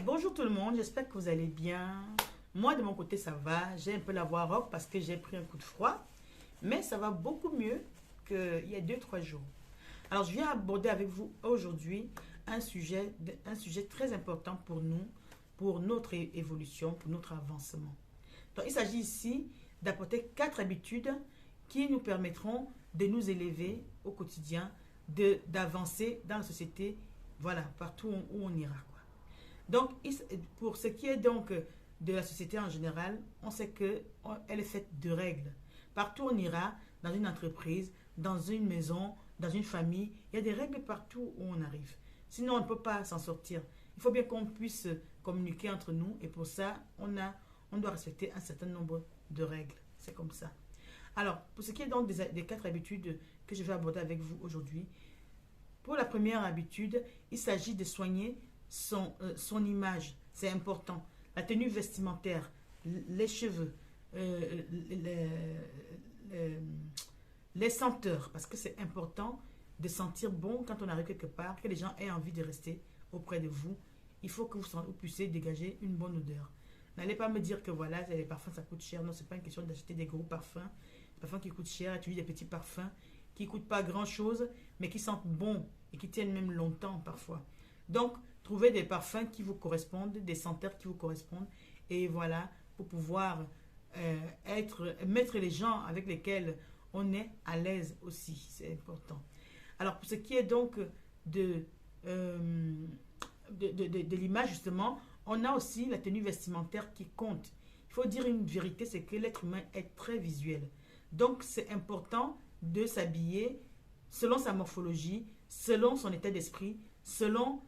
Bonjour tout le monde, j'espère que vous allez bien. Moi de mon côté ça va, j'ai un peu la voix rock parce que j'ai pris un coup de froid, mais ça va beaucoup mieux qu'il y a 2 3 jours. Alors je viens aborder avec vous aujourd'hui un sujet très important pour nous, pour notre évolution, pour notre avancement. Donc il s'agit ici d'apporter 4 habitudes qui nous permettront de nous élever au quotidien, d'avancer dans la société, voilà, partout où on ira. Donc, pour ce qui est donc de la société en général, on sait qu'elle est faite de règles. Partout où on ira, dans une entreprise, dans une maison, dans une famille, il y a des règles partout où on arrive. Sinon, on ne peut pas s'en sortir. Il faut bien qu'on puisse communiquer entre nous et pour ça, on doit respecter un certain nombre de règles. C'est comme ça. Alors, pour ce qui est donc des 4 habitudes que je vais aborder avec vous aujourd'hui, pour la première habitude, il s'agit de soigner son image, c'est important. La tenue vestimentaire, les cheveux, les senteurs, parce que c'est important de sentir bon quand on arrive quelque part, que les gens aient envie de rester auprès de vous. Il faut que vous puissiez dégager une bonne odeur. N'allez pas me dire que voilà, les parfums ça coûte cher. Non, c'est pas une question d'acheter des gros parfums. Des parfums qui coûtent cher, utiliser des petits parfums qui ne coûtent pas grand chose, mais qui sentent bon et qui tiennent même longtemps parfois. Donc, trouvez des parfums qui vous correspondent, des senteurs qui vous correspondent, et voilà, pour pouvoir mettre les gens avec lesquels on est à l'aise aussi, c'est important. Alors, pour ce qui est donc de, euh, de l'image, justement, on a aussi la tenue vestimentaire qui compte. Il faut dire une vérité, c'est que l'être humain est très visuel. Donc, c'est important de s'habiller selon sa morphologie, selon son état d'esprit, selon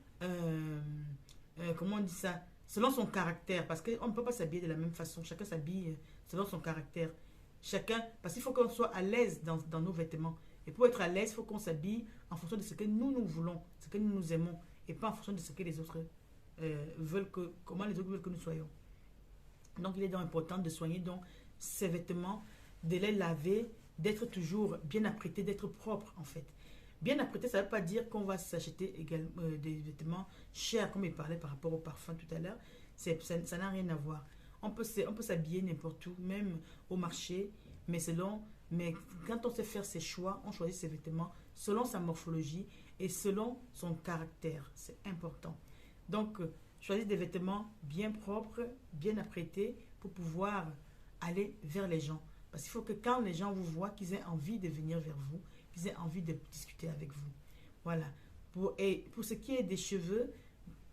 comment on dit ça, selon son caractère, parce qu'on ne peut pas s'habiller de la même façon, chacun s'habille selon son caractère, chacun, parce qu'il faut qu'on soit à l'aise dans nos vêtements, et pour être à l'aise, il faut qu'on s'habille en fonction de ce que nous voulons, ce que nous aimons, et pas en fonction de ce que les autres comment les autres veulent que nous soyons. Donc il est donc important de soigner donc ces vêtements, de les laver, d'être toujours bien apprêté, d'être propre en fait. Bien apprêté, ça ne veut pas dire qu'on va s'acheter des vêtements chers, comme il parlait par rapport au parfum tout à l'heure. Ça n'a rien à voir. On peut s'habiller n'importe où, même au marché, mais quand on sait faire ses choix, on choisit ses vêtements selon sa morphologie et selon son caractère. C'est important. Donc, choisissez des vêtements bien propres, bien apprêtés pour pouvoir aller vers les gens. Parce qu'il faut que quand les gens vous voient, qu'ils aient envie de venir vers vous, qu'ils aient envie de discuter avec vous. Voilà. Et pour ce qui est des cheveux,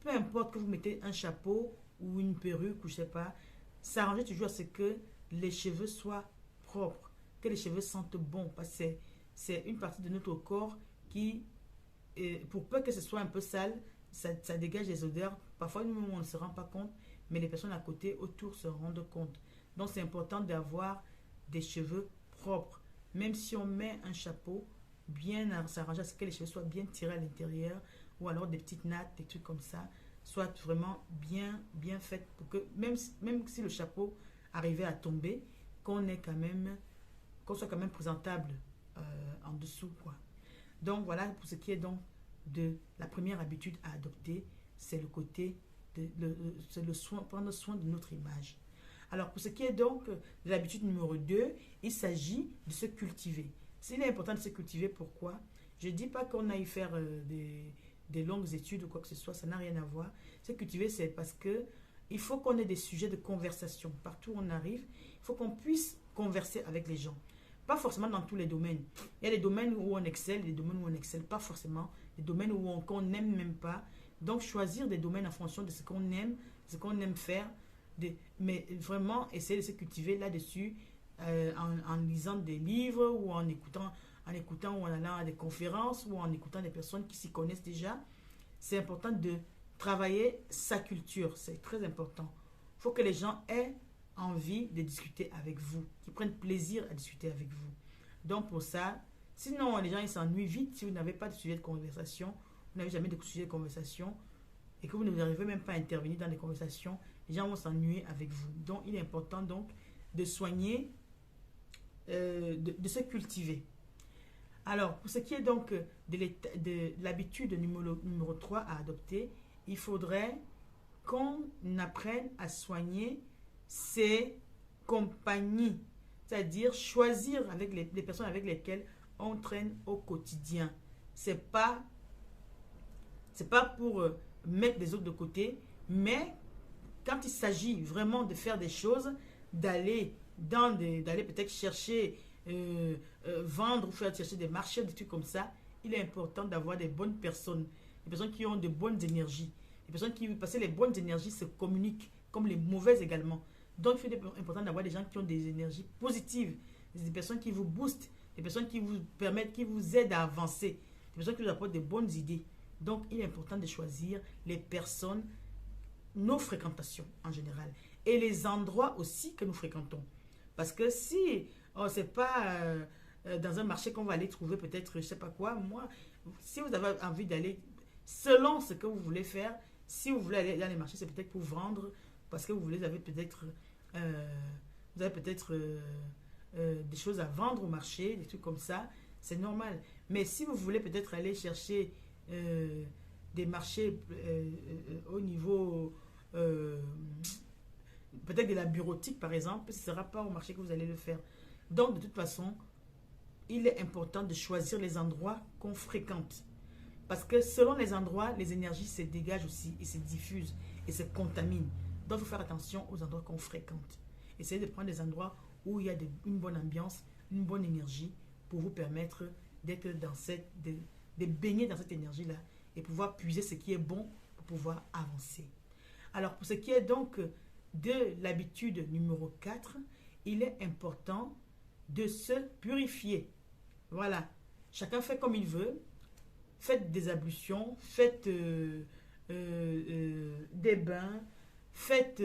peu importe que vous mettez un chapeau ou une perruque ou je sais pas, s'arranger toujours à ce que les cheveux soient propres, que les cheveux sentent bon. Parce que c'est une partie de notre corps qui, pour peu que ce soit un peu sale, ça dégage des odeurs. Parfois, nous, on ne se rend pas compte, mais les personnes à côté, autour, se rendent compte. Donc, c'est important d'avoir des cheveux propres. Même si on met un chapeau, bien s'arranger à ce que les cheveux soient bien tirés à l'intérieur, ou alors des petites nattes, des trucs comme ça, soient vraiment bien faites pour que, même si le chapeau arrivait à tomber, qu'on soit quand même présentable en dessous, quoi. Donc, voilà pour ce qui est donc de la première habitude à adopter, c'est le côté c'est le soin, prendre soin de notre image. Alors, pour ce qui est donc de l'habitude numéro 2, il s'agit de se cultiver. S'il est important de se cultiver, pourquoi? Je ne dis pas qu'on aille faire des longues études ou quoi que ce soit, ça n'a rien à voir. Se cultiver, c'est parce que il faut qu'on ait des sujets de conversation. Partout où on arrive, il faut qu'on puisse converser avec les gens. Pas forcément dans tous les domaines. Il y a des domaines où on excelle, des domaines où on n'excelle pas forcément, des domaines qu'on n'aime même pas. Donc, choisir des domaines en fonction de ce qu'on aime, ce qu'on aime faire, mais vraiment essayer de se cultiver là-dessus en lisant des livres ou en écoutant ou en allant à des conférences ou en écoutant des personnes qui s'y connaissent déjà. C'est important de travailler sa culture, c'est très important. Il faut que les gens aient envie de discuter avec vous, qu'ils prennent plaisir à discuter avec vous. Donc pour ça, sinon les gens ils s'ennuient vite si vous n'avez pas de sujet de conversation, vous n'avez jamais de sujet de conversation et que vous n'arrivez même pas à intervenir dans les conversations, les gens vont s'ennuyer avec vous. Donc, il est important donc de soigner, de se cultiver. Alors, pour ce qui est donc de l'habitude numéro 3 à adopter, il faudrait qu'on apprenne à soigner ses compagnies. C'est-à-dire choisir avec les personnes avec lesquelles on traîne au quotidien. C'est pas pour mettre les autres de côté, mais quand il s'agit vraiment de faire des choses, d'aller peut-être chercher, vendre ou faire chercher des marchés, des trucs comme ça, il est important d'avoir des bonnes personnes, des personnes qui ont de bonnes énergies, des personnes qui, parce que les bonnes énergies se communiquent, comme les mauvaises également. Donc, il est important d'avoir des gens qui ont des énergies positives, des personnes qui vous boostent, des personnes qui vous permettent, qui vous aident à avancer, des personnes qui vous apportent des bonnes idées. Donc, il est important de choisir les personnes, nos fréquentations en général, et les endroits aussi que nous fréquentons. Parce que si c'est pas dans un marché qu'on va aller trouver peut-être, je sais pas quoi, moi, si vous avez envie d'aller, selon ce que vous voulez faire, si vous voulez aller dans les marchés, c'est peut-être pour vendre, parce que vous avez peut-être des choses à vendre au marché, des trucs comme ça, c'est normal. Mais si vous voulez peut-être aller chercher des marchés au niveau peut-être de la bureautique par exemple, ce ne sera pas au marché que vous allez le faire. Donc de toute façon, il est important de choisir les endroits qu'on fréquente. Parce que selon les endroits, les énergies se dégagent aussi et se diffusent et se contaminent. Donc il faut faire attention aux endroits qu'on fréquente. Essayez de prendre des endroits où il y a une bonne ambiance, une bonne énergie pour vous permettre d'être dans de baigner dans cette énergie-là et pouvoir puiser ce qui est bon pour pouvoir avancer. Alors, pour ce qui est donc de l'habitude numéro 4, il est important de se purifier. Voilà. Chacun fait comme il veut. Faites des ablutions, faites des bains, faites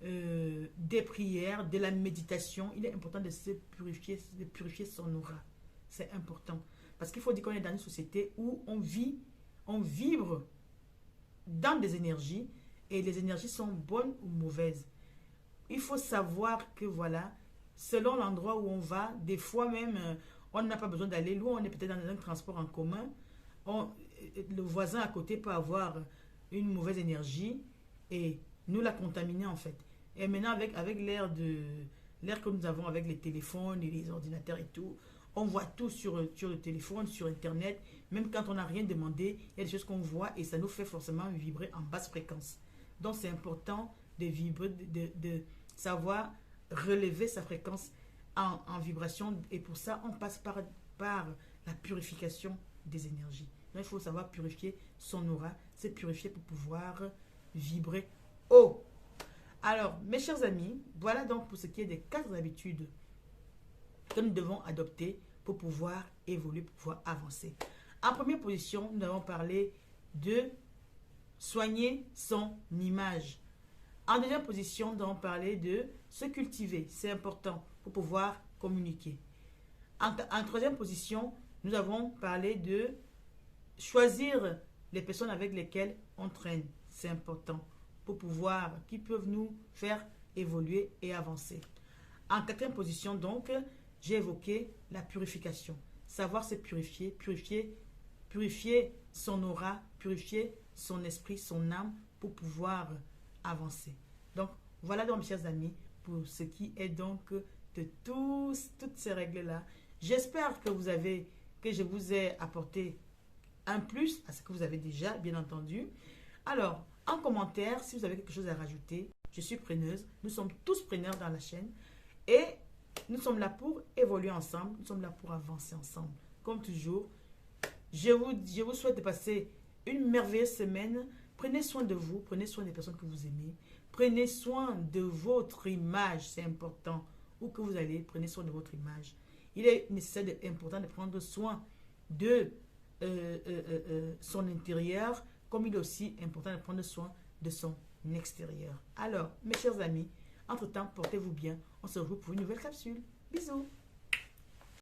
des prières, de la méditation. Il est important de se purifier, de purifier son aura. C'est important. Parce qu'il faut dire qu'on est dans une société où on vit, on vibre dans des énergies et les énergies sont bonnes ou mauvaises. Il faut savoir que voilà, selon l'endroit où on va, des fois même, on n'a pas besoin d'aller loin, on est peut-être dans un transport en commun, le voisin à côté peut avoir une mauvaise énergie et nous la contaminer en fait. Et maintenant avec l'ère que nous avons avec les téléphones et les ordinateurs et tout, on voit tout sur le téléphone, sur Internet. Même quand on n'a rien demandé, il y a des choses qu'on voit et ça nous fait forcément vibrer en basse fréquence. Donc, c'est important de vibrer, de savoir relever sa fréquence en vibration. Et pour ça, on passe par la purification des énergies. Donc, il faut savoir purifier son aura, c'est purifier pour pouvoir vibrer haut. Alors, mes chers amis, voilà donc pour ce qui est des 4 habitudes que nous devons adopter pour pouvoir évoluer, pour pouvoir avancer. En première position, nous avons parlé de soigner son image. En deuxième position, nous avons parlé de se cultiver. C'est important pour pouvoir communiquer. En troisième position, nous avons parlé de choisir les personnes avec lesquelles on traîne. C'est important pour pouvoir, qui peuvent nous faire évoluer et avancer. En quatrième position, donc, j'ai évoqué la purification. Savoir se purifier, purifier son aura, purifier son esprit, son âme pour pouvoir avancer. Donc, voilà donc, mes chers amis, pour ce qui est donc de toutes ces règles-là. J'espère que je vous ai apporté un plus à ce que vous avez déjà, bien entendu. Alors, en commentaire, si vous avez quelque chose à rajouter, je suis preneuse. Nous sommes tous preneurs dans la chaîne. Et nous sommes là pour évoluer ensemble. Nous sommes là pour avancer ensemble. Comme toujours, je vous souhaite de passer une merveilleuse semaine. Prenez soin de vous. Prenez soin des personnes que vous aimez. Prenez soin de votre image. C'est important. Où que vous allez, prenez soin de votre image. Il est nécessaire important de prendre soin de son intérieur, comme il est aussi important de prendre soin de son extérieur. Alors, mes chers amis, entre-temps, portez-vous bien. On se retrouve pour une nouvelle capsule. Bisous!